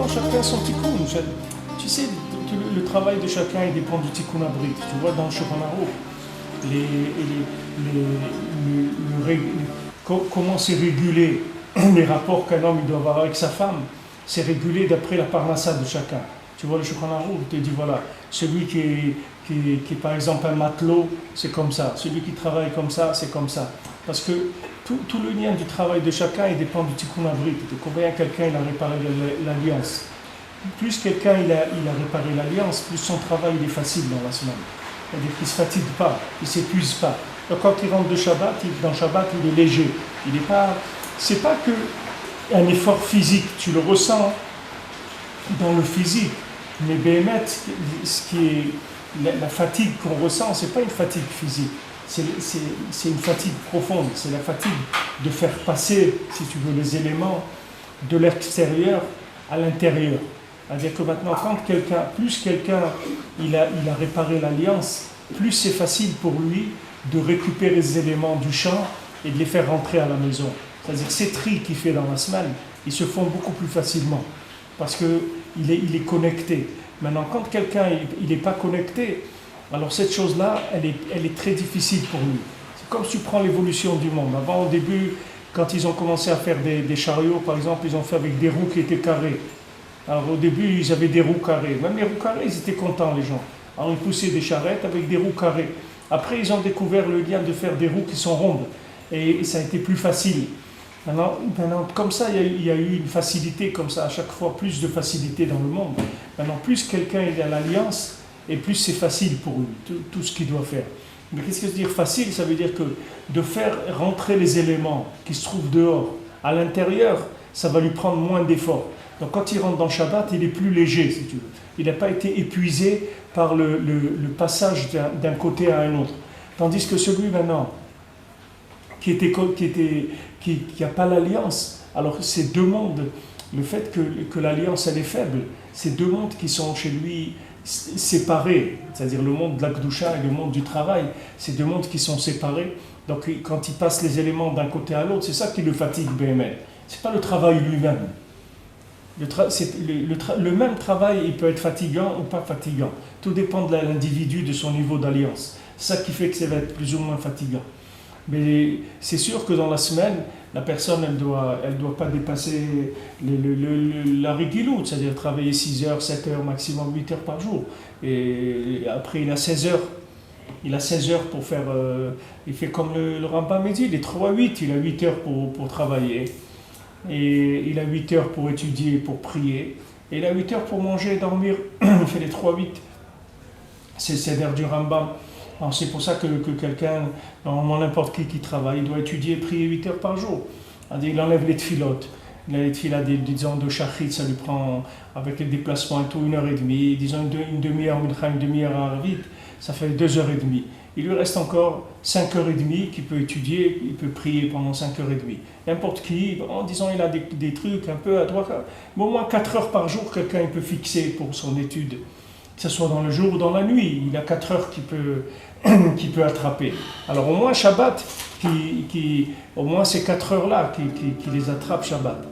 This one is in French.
dépend chacun son tikkun. Tu sais, le travail de chacun il dépend du tikkun abrit. Tu vois, dans le Shulchan Aruch, comment c'est régulé les rapports qu'un homme il doit avoir avec sa femme, c'est régulé d'après la parnassa de chacun. Tu vois, le Shulchan Aruch te dit voilà, celui qui est par exemple un matelot, c'est comme ça. Celui qui travaille comme ça, c'est comme ça. Parce que tout le lien du travail de chacun, il dépend du tikkun abrit. De combien quelqu'un il a réparé l'alliance. Plus quelqu'un il a réparé l'alliance, plus son travail il est facile dans la semaine. C'est-à-dire qu'il ne se fatigue pas, il ne s'épuise pas. Donc quand il rentre de Shabbat, dans Shabbat, il est léger. Il n'est pas... C'est pas que un effort physique, tu le ressens dans le physique. Mais Béhémet, ce qui est la fatigue qu'on ressent, ce n'est pas une fatigue physique. C'est une fatigue profonde. C'est la fatigue de faire passer, si tu veux, les éléments de l'extérieur à l'intérieur. C'est-à-dire que maintenant, plus quelqu'un il a réparé l'alliance, plus c'est facile pour lui de récupérer les éléments du champ et de les faire rentrer à la maison. C'est-à-dire que ces tris qu'il fait dans la semaine, ils se font beaucoup plus facilement parce qu'il est connecté. Maintenant, quand quelqu'un il n'est pas connecté, alors cette chose-là, elle est très difficile pour lui. C'est comme si tu prends l'évolution du monde. Avant, au début, quand ils ont commencé à faire des chariots, par exemple, ils ont fait avec des roues qui étaient carrées. Alors au début, ils avaient des roues carrées. Même les roues carrées, ils étaient contents, les gens. Alors ils poussaient des charrettes avec des roues carrées. Après, ils ont découvert le lien de faire des roues qui sont rondes. Et ça a été plus facile. Maintenant comme ça, il y a eu une facilité, comme ça, à chaque fois, plus de facilité dans le monde. Maintenant, plus quelqu'un est à l'alliance, et plus c'est facile pour lui, tout ce qu'il doit faire. Mais qu'est-ce que ça veut dire facile? Ça veut dire que de faire rentrer les éléments qui se trouvent dehors à l'intérieur, ça va lui prendre moins d'efforts. Donc quand il rentre dans Shabbat, il est plus léger, si tu veux. Il n'a pas été épuisé par le passage d'un côté à un autre. Tandis que celui maintenant, qui n'a pas l'alliance, alors ces deux mondes, le fait que l'alliance elle est faible, ces deux mondes qui sont chez lui séparés, c'est-à-dire le monde de la Kedusha et le monde du travail, ces deux mondes qui sont séparés, donc quand il passe les éléments d'un côté à l'autre, c'est ça qui le fatigue, Béhémet. Ce n'est pas le travail lui-même. Le même travail, il peut être fatigant ou pas fatigant. Tout dépend de l'individu, de son niveau d'alliance. C'est ça qui fait que ça va être plus ou moins fatigant. Mais c'est sûr que dans la semaine, la personne, elle doit pas dépasser la rigilout, c'est-à-dire travailler 6 heures, 7 heures, maximum 8 heures par jour. Et après, il a 16 heures. Il a 16 heures pour faire... il fait comme le Rambam dit, il est 3-8, il a 8 heures pour travailler. Et il a 8 heures pour étudier, pour prier. Et il a 8 heures pour manger et dormir. Il fait les 3-8. C'est l'air du Rambam. Alors c'est pour ça que quelqu'un, normalement n'importe qui travaille, il doit étudier et prier 8 heures par jour. Il enlève les tfilotes. Les tfilotes, disons, de shachrit, ça lui prend, avec les déplacements et tout, 1h30. Disons une demi-heure, une demi-heure à vite, ça fait 2h30. Il lui reste encore 5h30 qu'il peut étudier, il peut prier pendant 5h30. N'importe qui, en disant il a des trucs un peu à droite, mais au moins 4 heures par jour, quelqu'un il peut fixer pour son étude. Que ce soit dans le jour ou dans la nuit, il a 4 heures qu'il peut attraper. Alors au moins Shabbat, au moins ces 4 heures-là qui les attrape Shabbat.